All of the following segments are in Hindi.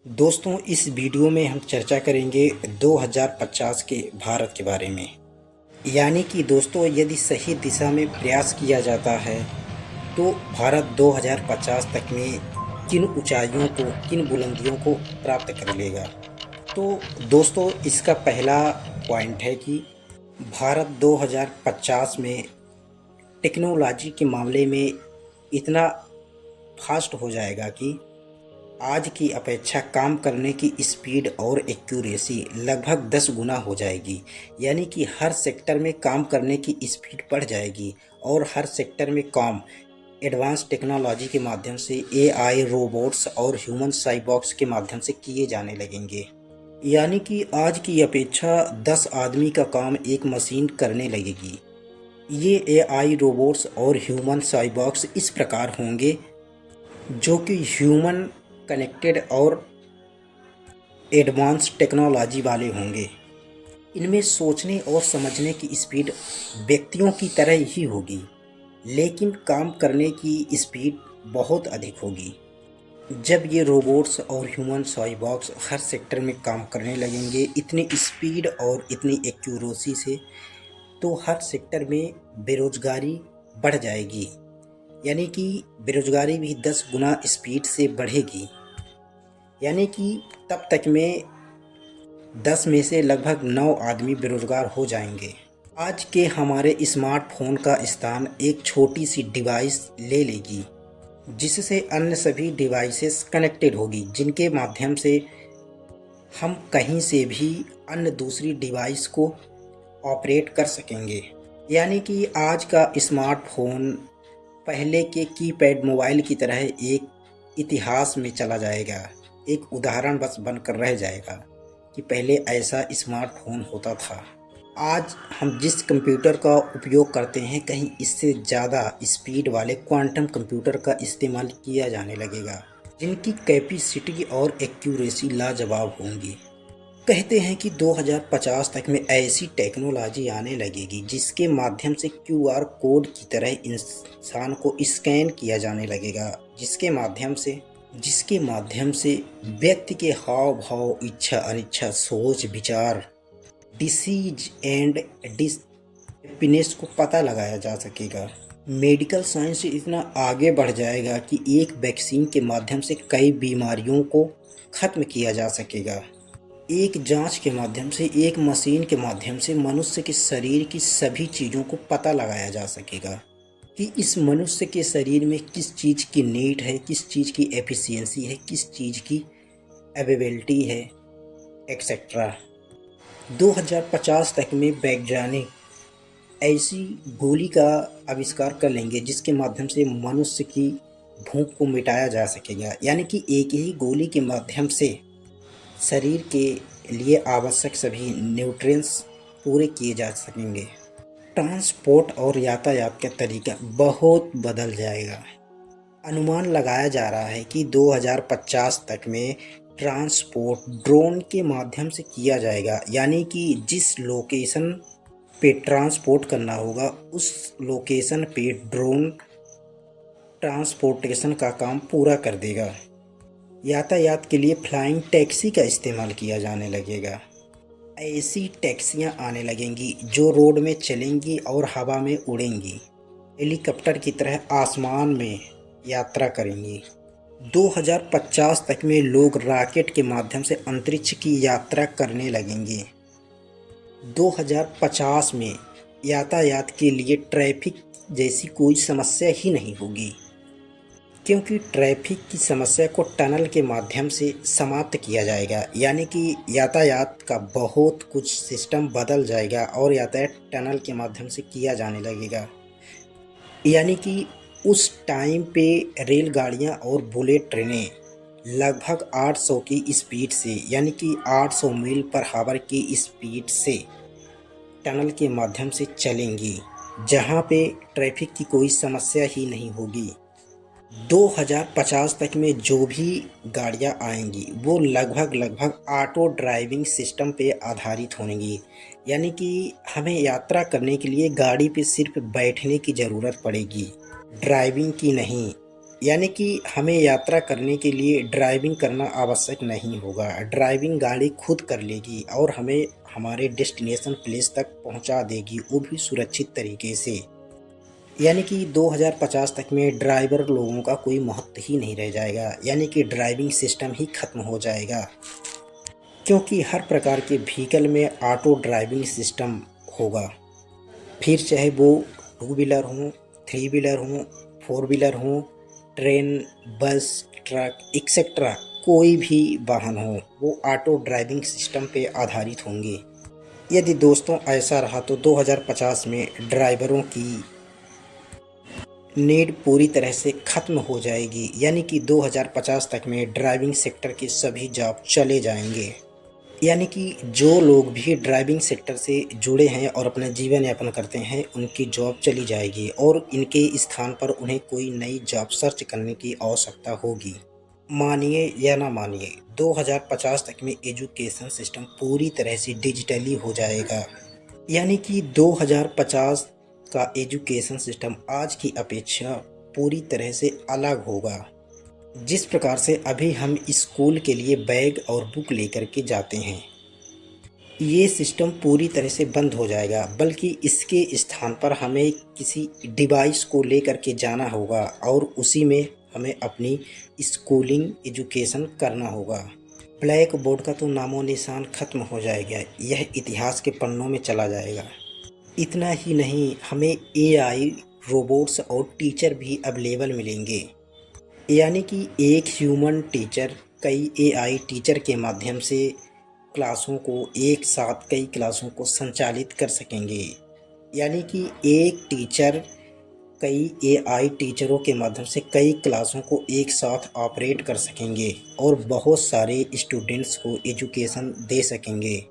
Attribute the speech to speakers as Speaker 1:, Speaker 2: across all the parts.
Speaker 1: दोस्तों, इस वीडियो में हम चर्चा करेंगे 2050 के भारत के बारे में। यानी कि दोस्तों, यदि सही दिशा में प्रयास किया जाता है तो भारत 2050 तक में किन ऊंचाइयों को, किन बुलंदियों को प्राप्त कर लेगा। तो दोस्तों, इसका पहला पॉइंट है कि भारत 2050 में टेक्नोलॉजी के मामले में इतना फास्ट हो जाएगा कि आज की अपेक्षा काम करने की स्पीड और एक्यूरेसी लगभग 10 गुना हो जाएगी। यानी कि हर सेक्टर में काम करने की स्पीड बढ़ जाएगी और हर सेक्टर में काम एडवांस टेक्नोलॉजी के माध्यम से एआई, रोबोट्स और ह्यूमन साइबॉर्ग्स के माध्यम से किए जाने लगेंगे। यानी कि आज की अपेक्षा 10 आदमी का काम एक मशीन करने लगेगी। ये एआई, रोबोट्स और ह्यूमन साइबॉर्ग्स इस प्रकार होंगे जो कि ह्यूमन कनेक्टेड और एडवांस टेक्नोलॉजी वाले होंगे। इनमें सोचने और समझने की स्पीड व्यक्तियों की तरह ही होगी, लेकिन काम करने की स्पीड बहुत अधिक होगी। जब ये रोबोट्स और ह्यूमन साइबॉर्ग्स हर सेक्टर में काम करने लगेंगे इतनी स्पीड और इतनी एक्यूरेसी से, तो हर सेक्टर में बेरोजगारी बढ़ जाएगी। यानी कि बेरोजगारी भी 10 गुना स्पीड से बढ़ेगी। यानी कि तब तक में 10 में से लगभग 9 आदमी बेरोजगार हो जाएंगे। आज के हमारे स्मार्टफोन का स्थान एक छोटी सी डिवाइस ले लेगी, जिससे अन्य सभी डिवाइसेस कनेक्टेड होगी, जिनके माध्यम से हम कहीं से भी अन्य दूसरी डिवाइस को ऑपरेट कर सकेंगे। यानी कि आज का स्मार्टफोन पहले के कीपैड मोबाइल की तरह एक इतिहास में चला जाएगा, एक उदाहरण बस बनकर रह जाएगा कि पहले ऐसा स्मार्टफोन होता था। आज हम जिस कंप्यूटर का उपयोग करते हैं, कहीं इससे ज़्यादा स्पीड वाले क्वांटम कंप्यूटर का इस्तेमाल किया जाने लगेगा, जिनकी कैपेसिटी और एक्यूरेसी लाजवाब होंगी। कहते हैं कि 2050 तक में ऐसी टेक्नोलॉजी आने लगेगी जिसके माध्यम से क्यूआर कोड की तरह इंसान को स्कैन किया जाने लगेगा, जिसके माध्यम से व्यक्ति के हाव भाव, इच्छा अनिच्छा, सोच विचार, डिसीज एंड हैप्पीनेस को पता लगाया जा सकेगा। मेडिकल साइंस इतना आगे बढ़ जाएगा कि एक वैक्सीन के माध्यम से कई बीमारियों को खत्म किया जा सकेगा। एक जांच के माध्यम से, एक मशीन के माध्यम से मनुष्य के शरीर की सभी चीज़ों को पता लगाया जा सकेगा कि इस मनुष्य के शरीर में किस चीज़ की नीड है, किस चीज़ की एफिशिएंसी है, किस चीज़ की अवेलेबिलिटी है, एक्सेट्रा। 2050 तक में वैज्ञानिक ऐसी गोली का आविष्कार कर लेंगे जिसके माध्यम से मनुष्य की भूख को मिटाया जा सकेगा। यानी कि एक ही गोली के माध्यम से शरीर के लिए आवश्यक सभी न्यूट्रिएंट्स पूरे किए जा सकेंगे। ट्रांसपोर्ट और यातायात का तरीका बहुत बदल जाएगा। अनुमान लगाया जा रहा है कि 2050 तक में ट्रांसपोर्ट ड्रोन के माध्यम से किया जाएगा। यानी कि जिस लोकेशन पे ट्रांसपोर्ट करना होगा उस लोकेशन पे ड्रोन ट्रांसपोर्टेशन का काम पूरा कर देगा। यातायात के लिए फ्लाइंग टैक्सी का इस्तेमाल किया जाने लगेगा। ऐसी टैक्सियां आने लगेंगी जो रोड में चलेंगी और हवा में उड़ेंगी, हेलीकॉप्टर की तरह आसमान में यात्रा करेंगी। 2050 तक में लोग रॉकेट के माध्यम से अंतरिक्ष की यात्रा करने लगेंगे। 2050 में यातायात के लिए ट्रैफिक जैसी कोई समस्या ही नहीं होगी, क्योंकि ट्रैफिक की समस्या को टनल के माध्यम से समाप्त किया जाएगा। यानी कि यातायात का बहुत कुछ सिस्टम बदल जाएगा और यातायात टनल के माध्यम से किया जाने लगेगा। यानी कि उस टाइम पे रेलगाड़ियां और बुलेट ट्रेनें लगभग 800 की स्पीड से, यानी कि 800 मील पर आवर की स्पीड से टनल के माध्यम से चलेंगी, जहां पे ट्रैफिक की कोई समस्या ही नहीं होगी। 2050 तक में जो भी गाड़ियां आएंगी वो लगभग ऑटो ड्राइविंग सिस्टम पे आधारित होंगी। यानी कि हमें यात्रा करने के लिए गाड़ी पे सिर्फ बैठने की ज़रूरत पड़ेगी, ड्राइविंग की नहीं। यानी कि हमें यात्रा करने के लिए ड्राइविंग करना आवश्यक नहीं होगा। ड्राइविंग गाड़ी खुद कर लेगी और हमें हमारे डेस्टिनेशन प्लेस तक पहुंचा देगी, वो भी सुरक्षित तरीके से। यानी कि 2050 तक में ड्राइवर लोगों का कोई महत्व ही नहीं रह जाएगा, यानी कि ड्राइविंग सिस्टम ही खत्म हो जाएगा, क्योंकि हर प्रकार के व्हीकल में ऑटो ड्राइविंग सिस्टम होगा। फिर चाहे वो 2 व्हीलर हों, 3 व्हीलर हों, 4 व्हीलर हों, ट्रेन, बस, ट्रक एक्सेट्रा, कोई भी वाहन हो, वो ऑटो ड्राइविंग सिस्टम पे आधारित होंगे। यदि दोस्तों ऐसा रहा तो 2050 में ड्राइवरों की नीड पूरी तरह से ख़त्म हो जाएगी, यानी कि 2050 तक में ड्राइविंग सेक्टर के सभी जॉब चले जाएंगे। यानी कि जो लोग भी ड्राइविंग सेक्टर से जुड़े हैं और अपना जीवन यापन करते हैं, उनकी जॉब चली जाएगी और इनके स्थान पर उन्हें कोई नई जॉब सर्च करने की आवश्यकता होगी। मानिए या ना मानिए, 2050 तक में एजुकेशन सिस्टम पूरी तरह से डिजिटली हो जाएगा। यानी कि 2050 का एजुकेशन सिस्टम आज की अपेक्षा पूरी तरह से अलग होगा। जिस प्रकार से अभी हम स्कूल के लिए बैग और बुक लेकर के जाते हैं, ये सिस्टम पूरी तरह से बंद हो जाएगा, बल्कि इसके स्थान पर हमें किसी डिवाइस को लेकर के जाना होगा और उसी में हमें अपनी स्कूलिंग एजुकेशन करना होगा। ब्लैक बोर्ड का तो नामो निशान खत्म हो जाएगा, यह इतिहास के पन्नों में चला जाएगा। इतना ही नहीं, हमें एआई, रोबोट्स और टीचर भी अवेलेबल मिलेंगे। यानी कि एक ह्यूमन टीचर कई एआई टीचर के माध्यम से क्लासों को एक साथ कई क्लासों को संचालित कर सकेंगे। यानी कि एक टीचर कई एआई टीचरों के माध्यम से कई क्लासों को एक साथ ऑपरेट कर सकेंगे और बहुत सारे स्टूडेंट्स को एजुकेशन दे सकेंगे।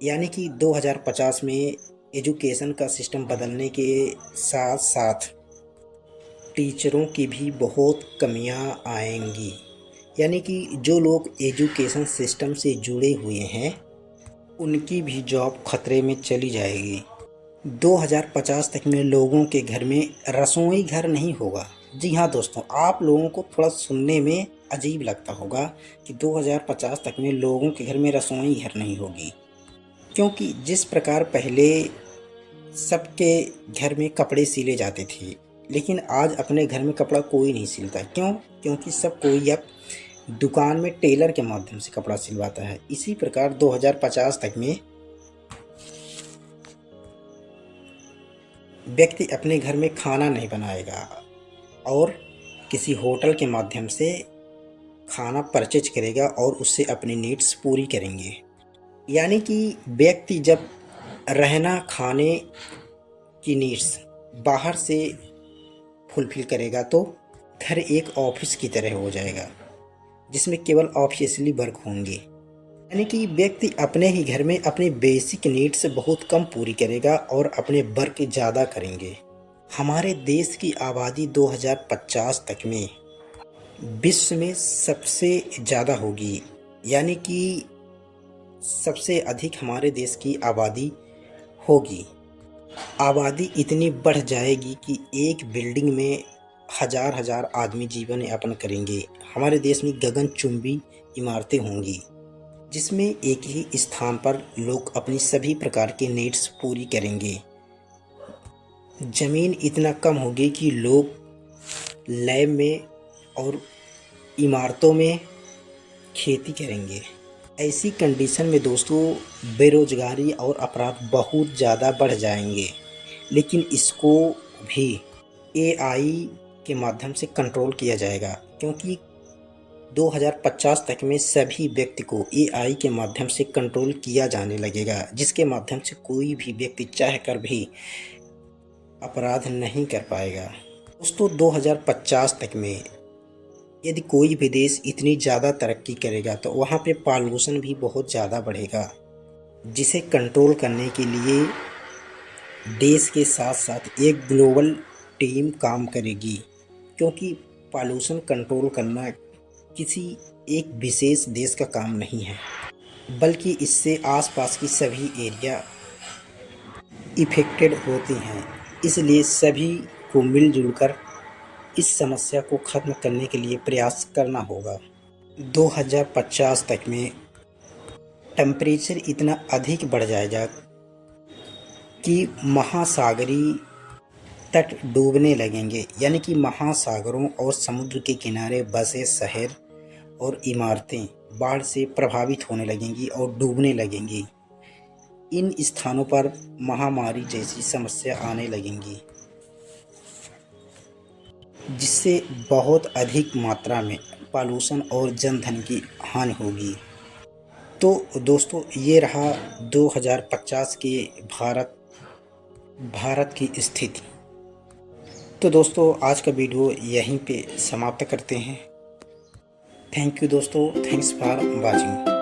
Speaker 1: यानी कि 2050 में एजुकेशन का सिस्टम बदलने के साथ साथ टीचरों की भी बहुत कमियां आएंगी। यानी कि जो लोग एजुकेशन सिस्टम से जुड़े हुए हैं, उनकी भी जॉब खतरे में चली जाएगी। 2050 तक में लोगों के घर में रसोई घर नहीं होगा। जी हाँ दोस्तों, आप लोगों को थोड़ा सुनने में अजीब लगता होगा कि 2050 तक में लोगों के घर में रसोई घर नहीं होगी, क्योंकि जिस प्रकार पहले सबके घर में कपड़े सिले जाते थे, लेकिन आज अपने घर में कपड़ा कोई नहीं सिलता। क्यों? क्योंकि सब कोई अब दुकान में टेलर के माध्यम से कपड़ा सिलवाता है। इसी प्रकार 2050 तक में व्यक्ति अपने घर में खाना नहीं बनाएगा और किसी होटल के माध्यम से खाना परचेज करेगा और उससे अपनी नीड्स पूरी करेंगे। यानी कि व्यक्ति जब रहना खाने की नीड्स बाहर से फुलफिल करेगा तो घर एक ऑफिस की तरह हो जाएगा, जिसमें केवल ऑफिशियली वर्क होंगे। यानी कि व्यक्ति अपने ही घर में अपनी बेसिक नीड्स बहुत कम पूरी करेगा और अपने वर्क ज़्यादा करेंगे। हमारे देश की आबादी 2050 तक में विश्व में सबसे ज़्यादा होगी। यानी कि सबसे अधिक हमारे देश की आबादी होगी। आबादी इतनी बढ़ जाएगी कि एक बिल्डिंग में हजार हजार आदमी जीवन यापन करेंगे। हमारे देश में गगनचुंबी इमारतें होंगी, जिसमें एक ही स्थान पर लोग अपनी सभी प्रकार के नीड्स पूरी करेंगे। ज़मीन इतना कम होगी कि लोग लैब में और इमारतों में खेती करेंगे। ऐसी कंडीशन में दोस्तों बेरोजगारी और अपराध बहुत ज़्यादा बढ़ जाएंगे, लेकिन इसको भी एआई के माध्यम से कंट्रोल किया जाएगा, क्योंकि 2050 तक में सभी व्यक्ति को एआई के माध्यम से कंट्रोल किया जाने लगेगा, जिसके माध्यम से कोई भी व्यक्ति चाह कर भी अपराध नहीं कर पाएगा। दोस्तों 2050 तक में यदि कोई भी देश इतनी ज़्यादा तरक्की करेगा तो वहाँ पे पॉल्यूशन भी बहुत ज़्यादा बढ़ेगा, जिसे कंट्रोल करने के लिए देश के साथ साथ एक ग्लोबल टीम काम करेगी, क्योंकि पॉल्यूशन कंट्रोल करना किसी एक विशेष देश का काम नहीं है, बल्कि इससे आसपास की सभी एरिया इफ़ेक्टेड होते हैं। इसलिए सभी को मिलजुल कर इस समस्या को खत्म करने के लिए प्रयास करना होगा। 2050 तक में टेम्परेचर इतना अधिक बढ़ जाएगा कि महासागरीय तट डूबने लगेंगे, यानी कि महासागरों और समुद्र के किनारे बसे शहर और इमारतें बाढ़ से प्रभावित होने लगेंगी और डूबने लगेंगी। इन स्थानों पर महामारी जैसी समस्या आने लगेंगी, जिससे बहुत अधिक मात्रा में पॉल्यूशन और जनधन की हानि होगी। तो दोस्तों, ये रहा 2050 के भारत की स्थिति। तो दोस्तों, आज का वीडियो यहीं पे समाप्त करते हैं। थैंक यू दोस्तों, थैंक्स फॉर वॉचिंग।